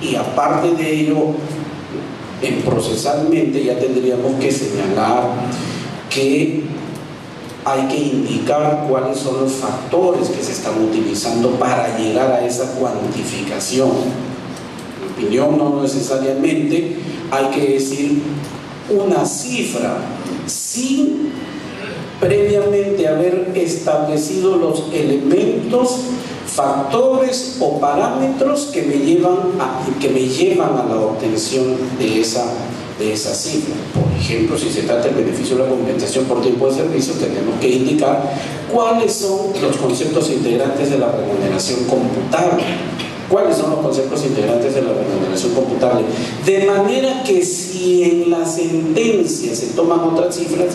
Y aparte de ello, procesalmente ya tendríamos que señalar que hay que indicar cuáles son los factores que se están utilizando para llegar a esa cuantificación. En mi opinión, no necesariamente hay que decir una cifra sin previamente haber establecido los elementos, factores o parámetros que me llevan a la obtención de esa cifra. Por ejemplo, si se trata del beneficio de la compensación por tiempo de servicio, tenemos que indicar cuáles son los conceptos integrantes de la remuneración computable. ¿Cuáles son los conceptos integrantes de la remuneración computable? De manera que si en la sentencia se toman otras cifras,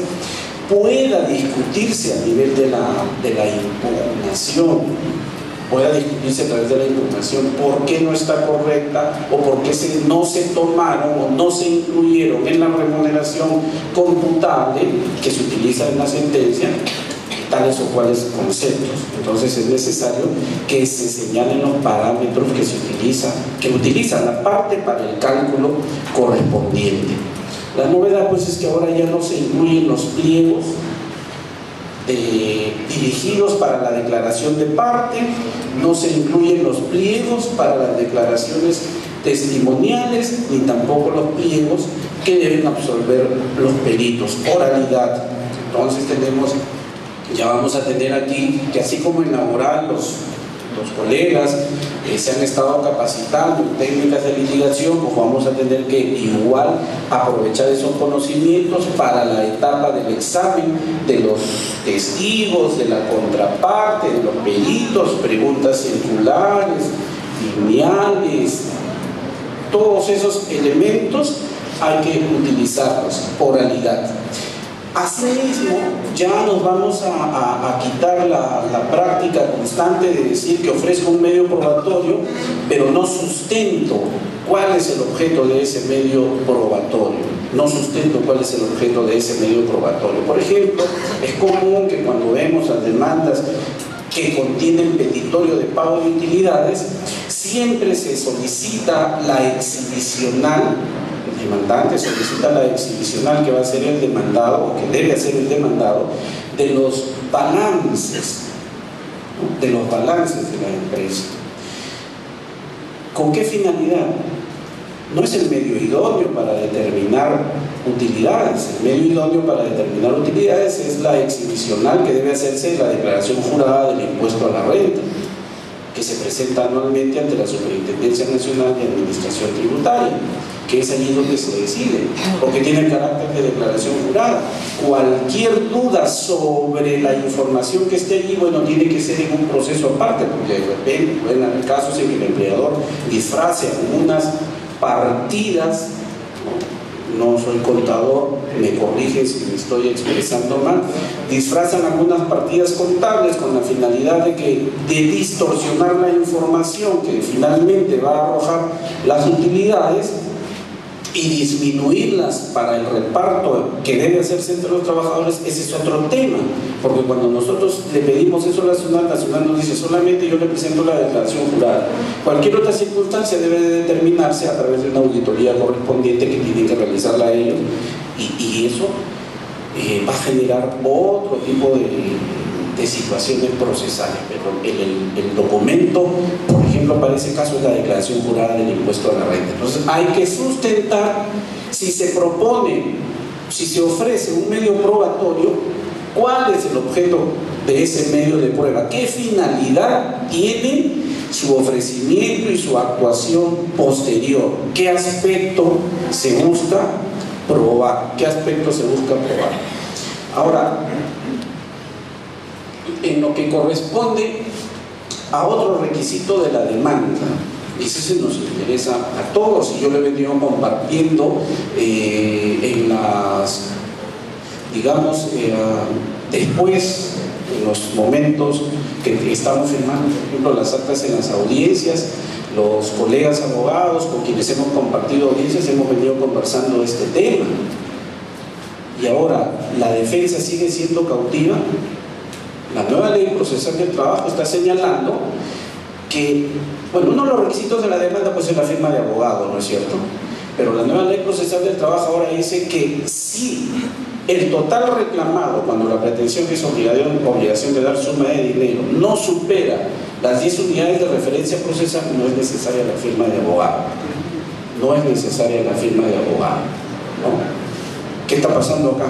pueda discutirse a nivel de la impugnación, pueda discutirse a través de la impugnación por qué no está correcta o por qué no se tomaron o no se incluyeron en la remuneración computable que se utiliza en la sentencia tales o cuales conceptos. Entonces es necesario que se señalen los parámetros que utiliza la parte para el cálculo correspondiente. La novedad pues es que ahora ya no se incluyen los pliegos dirigidos para la declaración de parte, no se incluyen los pliegos para las declaraciones testimoniales, ni tampoco los pliegos que deben absolver los peritos. Oralidad. Entonces ya vamos a tener aquí que así como en laboral los colegas se han estado capacitando en técnicas de litigación, pues vamos a tener que igual aprovechar esos conocimientos para la etapa del examen de los testigos, de la contraparte, de los peritos, preguntas circulares, lineales, todos esos elementos hay que utilizarlos. Oralidad. Asimismo, ya nos vamos a quitar la práctica constante de decir que ofrezco un medio probatorio, pero no sustento cuál es el objeto de ese medio probatorio. No sustento cuál es el objeto de ese medio probatorio. Por ejemplo, es común que cuando vemos las demandas que contienen petitorio de pago de utilidades, siempre se solicita la exhibicional. El demandante solicita la exhibicional que va a ser el demandado, o que debe hacer el demandado, de los balances, ¿no? De los balances de la empresa. ¿Con qué finalidad? No es el medio idóneo para determinar utilidades. El medio idóneo para determinar utilidades es la exhibicional que debe hacerse en la declaración jurada del impuesto a la renta, que se presenta anualmente ante la Superintendencia Nacional de Administración Tributaria, que es allí donde se decide, porque tiene el carácter de declaración jurada. Cualquier duda sobre la información que esté allí, bueno, tiene que ser en un proceso aparte, porque de repente pueden haber casos en que el empleador disfrace algunas partidas, no soy contador, me corrigen si me estoy expresando mal, disfrazan algunas partidas contables con la finalidad de distorsionar la información que finalmente va a arrojar las utilidades y disminuirlas para el reparto que debe hacerse entre los trabajadores. Ese es otro tema, porque cuando nosotros le pedimos eso a la Nacional nos dice solamente yo le presento la declaración jurada. Cualquier otra circunstancia debe de determinarse a través de una auditoría correspondiente que tienen que realizarla ellos, y eso va a generar otro tipo de situaciones procesales. Pero el documento, por ejemplo, para ese caso es la declaración jurada del impuesto a la renta. Entonces hay que sustentar, si se propone, si se ofrece un medio probatorio, cuál es el objeto de ese medio de prueba, qué finalidad tiene su ofrecimiento y su actuación posterior, qué aspecto se busca probar, qué aspecto se busca probar. Ahora, en lo que corresponde a otro requisito de la demanda, y ese se nos interesa a todos, y yo lo he venido compartiendo en las, digamos, después, en los momentos que estamos firmando, por ejemplo, las actas en las audiencias, los colegas abogados con quienes hemos compartido audiencias, hemos venido conversando este tema. Y ahora, ¿la defensa sigue siendo cautiva? La nueva ley procesal del trabajo está señalando que Bueno, uno de los requisitos de la demanda pues es la firma de abogado, ¿no es cierto? Pero la nueva ley procesal del trabajo ahora dice que si el total reclamado, cuando la pretensión es obligación de dar suma de dinero, no supera las 10 unidades de referencia procesal, no es necesaria la firma de abogado. No es necesaria la firma de abogado, ¿no? ¿Qué está pasando acá?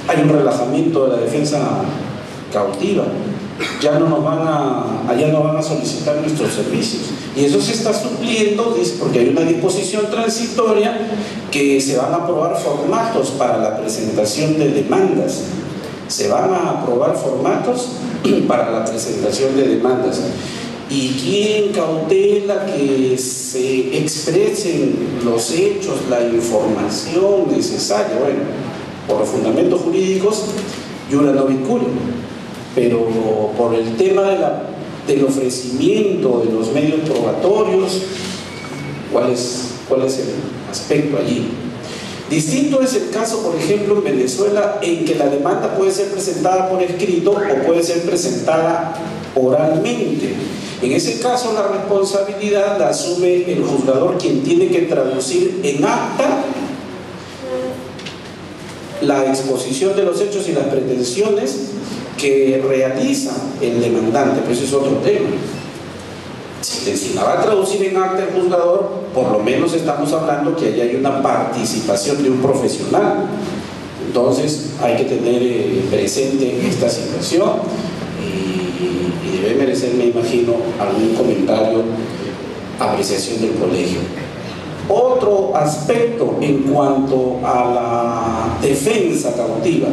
Hay un relajamiento de la defensa cautiva. Ya no van a solicitar nuestros servicios, y eso se está supliendo porque hay una disposición transitoria que se van a aprobar formatos para la presentación de demandas. Se van a aprobar formatos para la presentación de demandas. ¿Y quién cautela que se expresen los hechos, la información necesaria? Bueno, por los fundamentos jurídicos, iura no vinculo. Pero por el tema del ofrecimiento de los medios probatorios, ¿cuál es el aspecto allí? Distinto es el caso, por ejemplo, en Venezuela, en que la demanda puede ser presentada por escrito o puede ser presentada oralmente. En ese caso, la responsabilidad la asume el juzgador, quien tiene que traducir en acta la exposición de los hechos y las pretensiones que realiza el demandante. Pues eso es otro tema. Si la va a traducir en acta el juzgador, por lo menos estamos hablando que allá hay una participación de un profesional. Entonces hay que tener presente esta situación y debe merecer, me imagino, algún comentario, apreciación del colegio. Otro aspecto en cuanto a la defensa cautiva: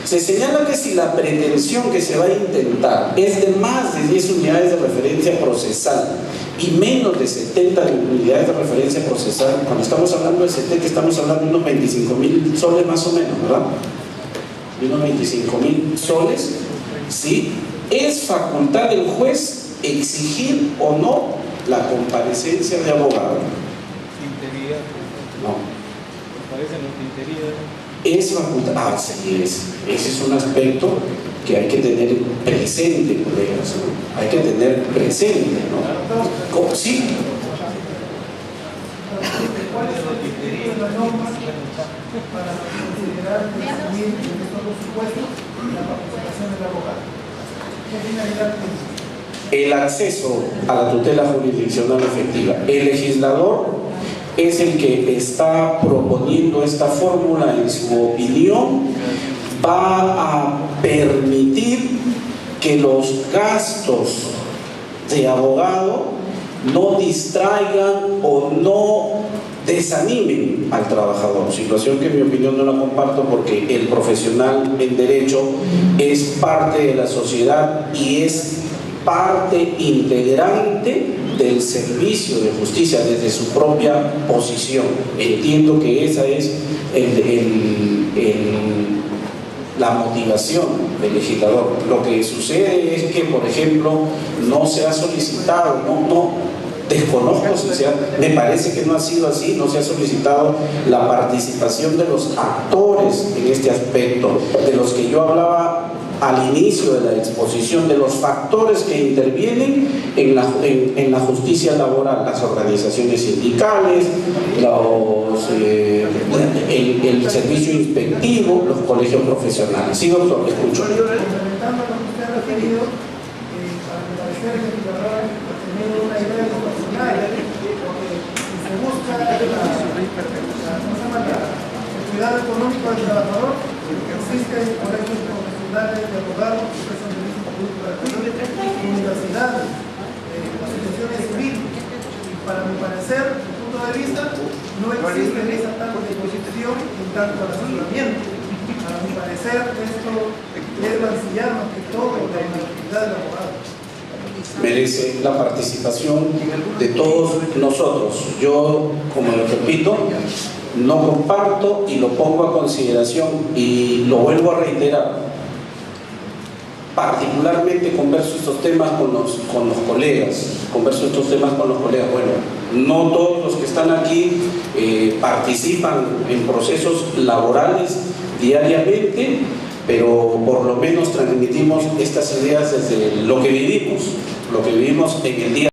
se señala que si la pretensión que se va a intentar es de más de 10 unidades de referencia procesal y menos de 70 unidades de referencia procesal, cuando estamos hablando de 70 estamos hablando de unos 25.000 soles más o menos, ¿verdad? De unos 25.000 soles, ¿sí? Es facultad del juez exigir o no la comparecencia de abogado. No. Es facultad. Así es. Ese es un aspecto que hay que tener presente, colegas, ¿no? Hay que tener presente, ¿no? ¿Cómo? Sí. ¿Cuáles son las normas para considerar definir en estos dos supuestos la participación del abogado? ¿Qué finalidad tiene? El acceso a la tutela jurisdiccional efectiva. El legislador es el que está proponiendo esta fórmula. En su opinión, va a permitir que los gastos de abogado no distraigan o no desanimen al trabajador, situación que en mi opinión no la comparto, porque el profesional en derecho es parte de la sociedad y es parte integrante del servicio de justicia desde su propia posición. Entiendo que esa es la motivación del legislador. Lo que sucede es que, por ejemplo, no se ha solicitado, desconozco si me parece que no ha sido así, no se ha solicitado la participación de los actores en este aspecto, de los que yo hablaba al inicio de la exposición, de los factores que intervienen en la justicia laboral: las organizaciones sindicales, el servicio inspectivo, los colegios profesionales. Sí, doctor, le escucho. Complementando lo que usted ha referido, para mi parecer el legislador ha tenido una idea proporcional, porque si se busca el cuidado económico del trabajador, existen colegios profesionales de abogados que prestan servicios públicos gratuitos, universidades, asociaciones civiles. Y para mi parecer, desde mi punto de vista, no existe esa tal disposición en tanto al asesoramiento. Para mi parecer, esto es mancillar más que todo la actividad del abogado. Merece la participación de todos nosotros. Yo, como lo repito, no comparto y lo pongo a consideración, y lo vuelvo a reiterar. Particularmente converso estos temas con los colegas, Bueno, no todos los que están aquí participan en procesos laborales diariamente, pero por lo menos transmitimos estas ideas desde lo que vivimos en el día.